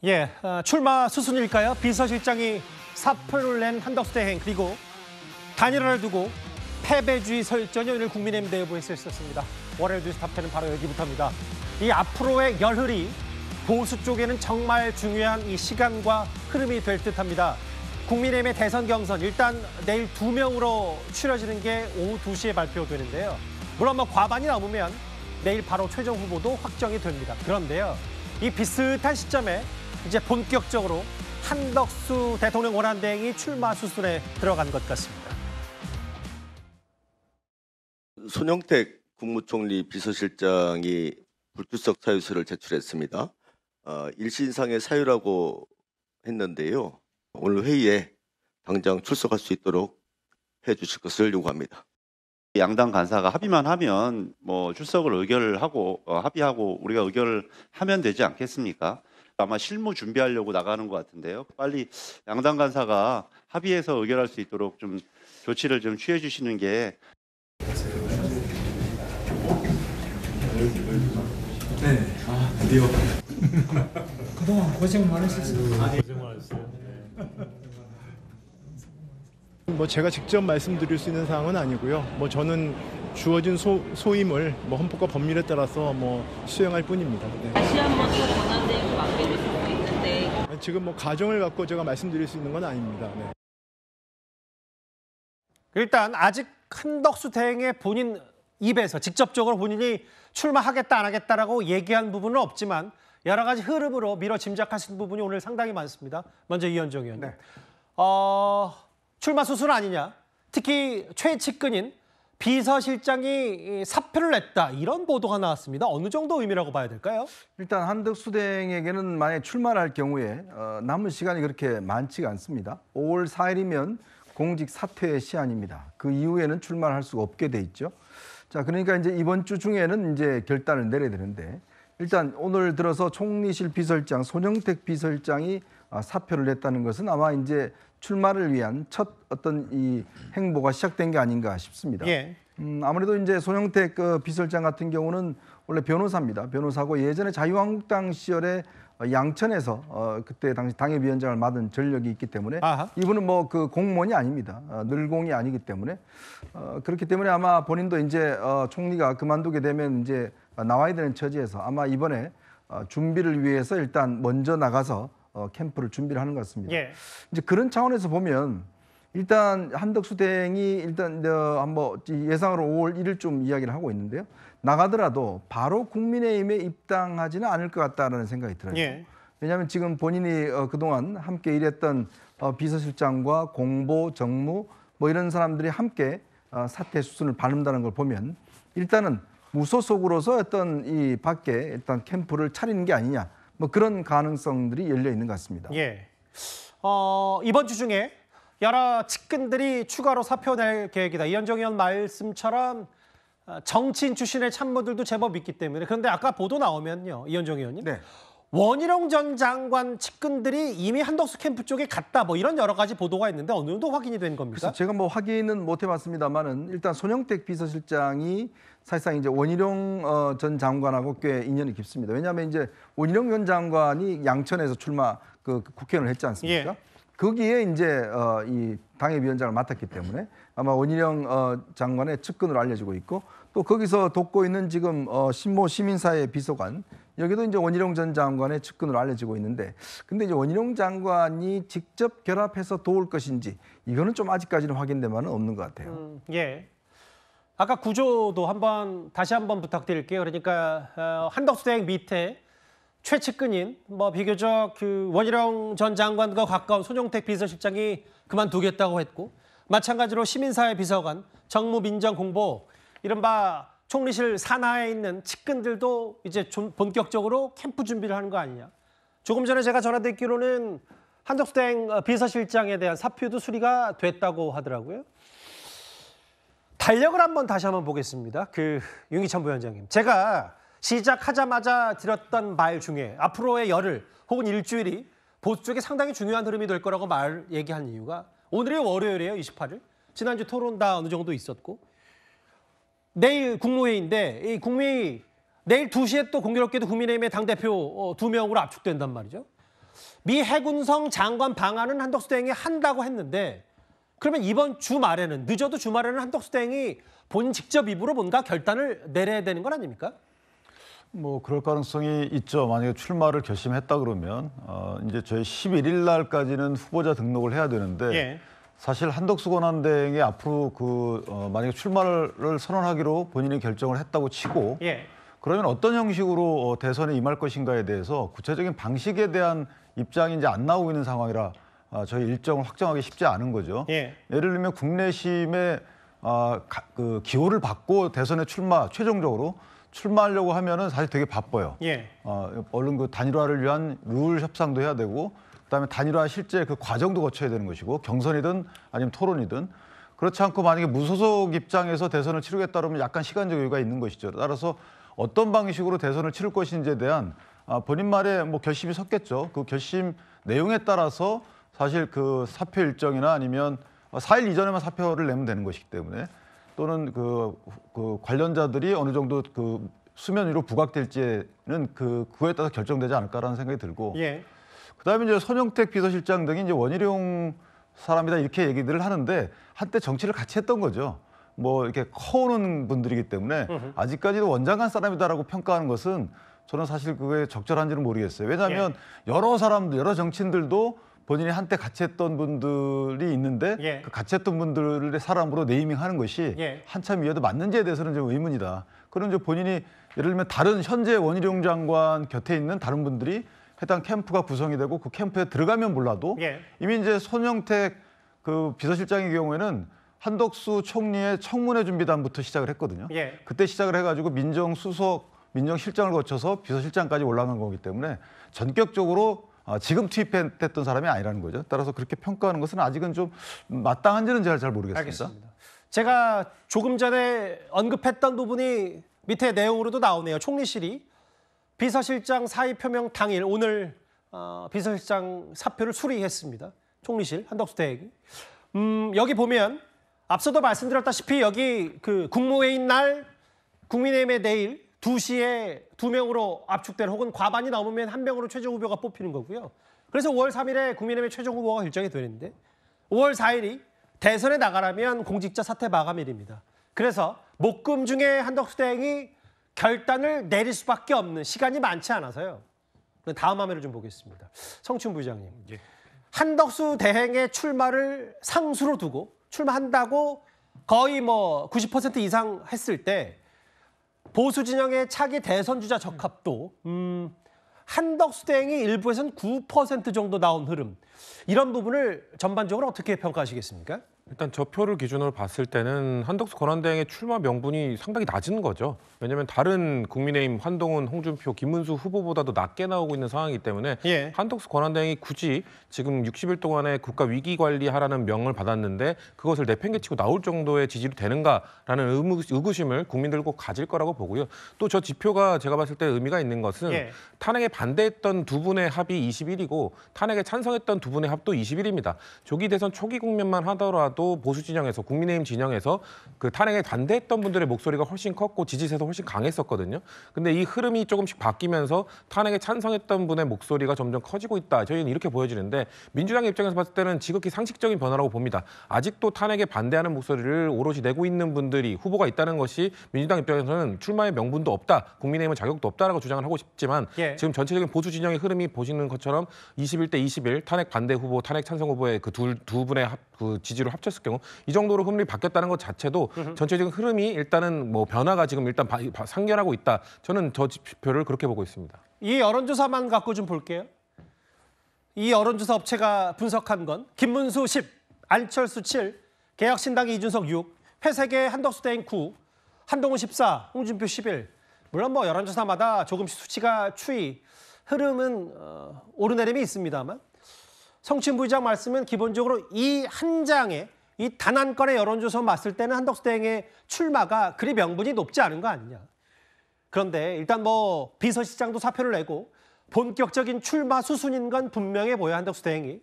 예, 출마 수순일까요? 비서실장이 사표를 낸 한덕수 대행 그리고 단일화를 두고 패배주의 설전이 오늘 국민의힘 내부에서 있었습니다. 월요일 뉴스 탑10은 바로 여기부터입니다. 이 앞으로의 열흘이 보수 쪽에는 정말 중요한 이 시간과 흐름이 될 듯합니다. 국민의힘의 대선 경선 일단 내일 2명으로 추려지는 게 오후 2시에 발표되는데요. 물론 과반이 넘으면 내일 바로 최종 후보도 확정이 됩니다. 그런데요, 이 비슷한 시점에 이제 본격적으로 한덕수 대통령 원안대행이 출마 수순에 들어간 것 같습니다. 손영택 국무총리 비서실장이 불출석 사유서를 제출했습니다. 일신상의 사유라고 했는데요. 오늘 회의에 당장 출석할 수 있도록 해주실 것을 요구합니다. 양당 간사가 합의만 하면 출석을 의결하고 합의하고 우리가 의결을 하면 되지 않겠습니까? 아마 실무 준비하려고 나가는 것 같은데요. 빨리 양당 간사가 합의해서 의결할 수 있도록 좀 조치를 좀 취해 주시는 게. 네, 드디어. 그동안 고생 많으셨어요. 고생 많으셨어요. 제가 직접 말씀드릴 수 있는 사항은 아니고요. 저는 주어진 소임을 헌법과 법률에 따라서 수행할 뿐입니다. 네. 다시 한번 또 권한대행을 맡게 수도 있는데 지금 가정을 갖고 제가 말씀드릴 수 있는 건 아닙니다. 네. 일단 아직 한덕수 대행의 본인 입에서 직접적으로 본인이 출마하겠다 안 하겠다라고 얘기한 부분은 없지만 여러 가지 흐름으로 미뤄 짐작하신 부분이 오늘 상당히 많습니다. 먼저 이현정 의원님. 네. 출마 수순 아니냐. 특히 최측근인 비서실장이 사표를 냈다. 이런 보도가 나왔습니다. 어느 정도 의미라고 봐야 될까요? 일단 한덕수 대행에게는 만약에 출마를 할 경우에 남은 시간이 그렇게 많지가 않습니다. 5월 4일이면 공직 사퇴의 시한입니다. 그 이후에는 출마를 할 수가 없게 돼 있죠. 자, 그러니까 이제 이번 주 중에는 이제 결단을 내려야 되는데 일단 오늘 들어서 총리실 비서실장 손영택 비서실장이 사표를 냈다는 것은 아마 이제 출마를 위한 첫 어떤 이 행보가 시작된 게 아닌가 싶습니다. 예. 아무래도 이제 손영택 비서실장 같은 경우는 원래 변호사입니다. 변호사고 예전에 자유한국당 시절에 양천에서 그때 당시 당협위원장을 맡은 전력이 있기 때문에 아하. 이분은 그 공무원이 아닙니다. 늘공이 아니기 때문에 그렇기 때문에 아마 본인도 이제 총리가 그만두게 되면 이제 나와야 되는 처지에서 아마 이번에 준비를 위해서 일단 먼저 나가서 캠프를 준비를 하는 것 같습니다. 예. 이제 그런 차원에서 보면 일단 한덕수 대행이 일단 한번 예상으로 5월 1일쯤 이야기를 하고 있는데요. 나가더라도 바로 국민의힘에 입당하지는 않을 것 같다는 생각이 들어요. 예. 왜냐하면 지금 본인이 그동안 함께 일했던 비서실장과 공보, 정무 이런 사람들이 함께 사퇴 수순을 밟는다는 걸 보면 일단은 무소속으로서 어떤 이 밖에 일단 캠프를 차리는 게 아니냐 그런 가능성들이 열려 있는 것 같습니다. 예. 이번 주 중에 여러 측근들이 추가로 사표 낼 계획이다. 이현정 의원 말씀처럼 정치인 출신의 참모들도 제법 있기 때문에. 그런데 아까 보도 나오면요, 이현정 의원님. 네. 원희룡 전 장관 측근들이 이미 한덕수 캠프 쪽에 갔다. 이런 여러 가지 보도가 있는데 어느 정도 확인이 된 겁니까? 그래서 제가 확인은 못 해봤습니다만은 일단 손영택 비서실장이 사실상 이제 원희룡 전 장관하고 꽤 인연이 깊습니다. 왜냐하면 이제 원희룡 전 장관이 양천에서 출마 국회의원을 했지 않습니까? 예. 거기에 이제 이 당협위원장을 맡았기 때문에 아마 원희룡 장관의 측근으로 알려지고 있고 또 거기서 돕고 있는 지금 신모 시민사회 비서관 여기도 이제 원희룡 전 장관의 측근으로 알려지고 있는데 근데 이제 원희룡 장관이 직접 결합해서 도울 것인지 이거는 좀 아직까지는 확인된 바는 없는 것 같아요. 예. 아까 구조도 다시 한번 부탁드릴게요. 그러니까 한덕수 대행 밑에 최측근인 비교적 원희룡 전 장관과 가까운 손영택 비서실장이 그만두겠다고 했고 마찬가지로 시민사회 비서관, 정무, 민정, 공보 이른바 총리실 산하에 있는 측근들도 이제 좀 본격적으로 캠프 준비를 하는 거 아니냐. 조금 전에 제가 전화드렸기로는 한덕수 대행 비서실장에 대한 사표도 수리가 됐다고 하더라고요. 달력을 다시 한번 보겠습니다. 윤기찬 부위원장님. 제가 시작하자마자 드렸던 말 중에 앞으로의 열흘 혹은 일주일이 보수 쪽에 상당히 중요한 흐름이 될 거라고 얘기한 이유가 오늘이 월요일이에요, 28일. 지난주 토론 다 어느 정도 있었고 내일 국무회의인데 이 국무회의 내일 2시에 또 공교롭게도 국민의힘의 당대표 2명으로 압축된단 말이죠. 미 해군성 장관 방한은 한덕수 대행이 한다고 했는데 그러면 이번 주말에는 늦어도 주말에는 한덕수 대행이 본 직접 입으로 뭔가 결단을 내려야 되는 건 아닙니까? 뭐 그럴 가능성이 있죠. 만약에 출마를 결심했다 그러면 이제 저희 11일 날까지는 후보자 등록을 해야 되는데 예. 사실 한덕수 권한대행이 앞으로 만약에 출마를 선언하기로 본인이 결정을 했다고 치고 예. 그러면 어떤 형식으로 대선에 임할 것인가에 대해서 구체적인 방식에 대한 입장이 이제 안 나오고 있는 상황이라 저희 일정을 확정하기 쉽지 않은 거죠. 예. 예를 들면 국내심의 그 기호를 받고 대선에 최종적으로 출마하려고 하면은 사실 되게 바빠요. 예. 얼른 그 단일화를 위한 룰 협상도 해야 되고, 그다음에 단일화 실제 그 과정도 거쳐야 되는 것이고, 경선이든 아니면 토론이든 그렇지 않고 만약에 무소속 입장에서 대선을 치르겠다 그러면 약간 시간적 여유가 있는 것이죠. 따라서 어떤 방식으로 대선을 치를 것인지에 대한 본인 말에 뭐 결심이 섰겠죠. 그 결심 내용에 따라서 사실 그 사표 일정이나 아니면 4일 이전에만 사표를 내면 되는 것이기 때문에 또는 그 관련자들이 어느 정도 그 수면 위로 부각될지는 그거에 따라서 결정되지 않을까라는 생각이 들고 예. 그다음에 이제 손영택 비서실장 등이 이제 원희룡 사람이다 이렇게 얘기들을 하는데 한때 정치를 같이 했던 거죠. 뭐 이렇게 커오는 분들이기 때문에 아직까지도 원장관 사람이다라고 평가하는 것은 저는 사실 그게 적절한지는 모르겠어요. 왜냐하면 여러 사람들, 여러 정치인들도 본인이 한때 같이 했던 분들이 있는데 그 같이 했던 분들의 사람으로 네이밍하는 것이 한참 이어도 맞는지에 대해서는 좀 의문이다. 그럼 이제 본인이 예를 들면 다른 현재 원희룡 장관 곁에 있는 다른 분들이 해당 캠프가 구성이 되고 그 캠프에 들어가면 몰라도 이미 이제 손영택 그 비서실장의 경우에는 한덕수 총리의 청문회 준비단부터 시작을 했거든요. 그때 시작을 해가지고 민정수석, 민정실장을 거쳐서 비서실장까지 올라간 거기 때문에 전격적으로 지금 투입됐던 사람이 아니라는 거죠. 따라서 그렇게 평가하는 것은 아직은 좀 마땅한지는 제가 잘 모르겠습니다. 알겠습니다. 제가 조금 전에 언급했던 부분이 밑에 내용으로도 나오네요. 총리실이 비서실장 사의 표명 당일 오늘 비서실장 사표를 수리했습니다. 총리실 한덕수 대행이. 여기 보면 앞서도 말씀드렸다시피 여기 그 국무회의 날 국민의힘의 내일 2시에 2명으로 압축된 혹은 과반이 넘으면 1명으로 최종 후보가 뽑히는 거고요. 그래서 5월 3일에 국민의힘의 최종 후보가 결정이 되는데 5월 4일이 대선에 나가려면 공직자 사퇴 마감일입니다. 그래서 목금 중에 한덕수 대행이 결단을 내릴 수밖에 없는 시간이 많지 않아서요. 다음 화면을 좀 보겠습니다. 성춘 부장님. 한덕수 대행의 출마를 상수로 두고 출마한다고 거의 뭐 90% 이상 했을 때 보수 진영의 차기 대선 주자 적합도 한덕수 대행이 일부에서는 9% 정도 나온 흐름. 이런 부분을 전반적으로 어떻게 평가하시겠습니까? 일단 저 표를 기준으로 봤을 때는 한덕수 권한대행의 출마 명분이 상당히 낮은 거죠. 왜냐하면 다른 국민의힘 한동훈, 홍준표, 김문수 후보보다도 낮게 나오고 있는 상황이기 때문에 한덕수 권한대행이 굳이 지금 60일 동안에 국가 위기 관리하라는 명을 받았는데 그것을 내팽개치고 나올 정도의 지지로 되는가라는 의구심을 국민들 꼭 가질 거라고 보고요. 또 저 지표가 제가 봤을 때 의미가 있는 것은 탄핵에 반대했던 두 분의 합이 21이고 탄핵에 찬성했던 두 분의 합도 21입니다. 조기 대선 초기 국면만 하더라도 보수 진영에서 국민의힘 진영에서 그 탄핵에 반대했던 분들의 목소리가 훨씬 컸고 지지세도 훨씬 강했었거든요. 근데 이 흐름이 조금씩 바뀌면서 탄핵에 찬성했던 분의 목소리가 점점 커지고 있다. 저희는 이렇게 보여지는데 민주당 입장에서 봤을 때는 지극히 상식적인 변화라고 봅니다. 아직도 탄핵에 반대하는 목소리를 오롯이 내고 있는 분들이 후보가 있다는 것이 민주당 입장에서는 출마의 명분도 없다. 국민의힘은 자격도 없다라고 주장을 하고 싶지만 지금 전체적인 보수 진영의 흐름이 보시는 것처럼 21대 21 탄핵 반대 후보, 탄핵 찬성 후보의 그 두 분의 그 지지로 합쳤을 경우 이 정도로 흐름이 바뀌었다는 것 자체도 전체적인 흐름이 일단은 뭐 변화가 지금 일단 상견하고 있다. 저는 저 지표를 그렇게 보고 있습니다. 이 여론조사만 갖고 좀 볼게요. 이 여론조사 업체가 분석한 건 김문수 10, 안철수 7, 개혁신당 이준석 6, 회색의 한덕수 대행 9, 한동훈 14, 홍준표 11. 물론 뭐 여론조사마다 조금씩 수치가 흐름은 오르내림이 있습니다만 성춘 부의장 말씀은 기본적으로 이 한 장의 이 단 한 건의 여론조사 봤을 때는 한덕수 대행의 출마가 그리 명분이 높지 않은 거 아니냐. 그런데 일단 뭐 비서실장도 사표를 내고 본격적인 출마 수순인 건 분명해 보여 한덕수 대행이.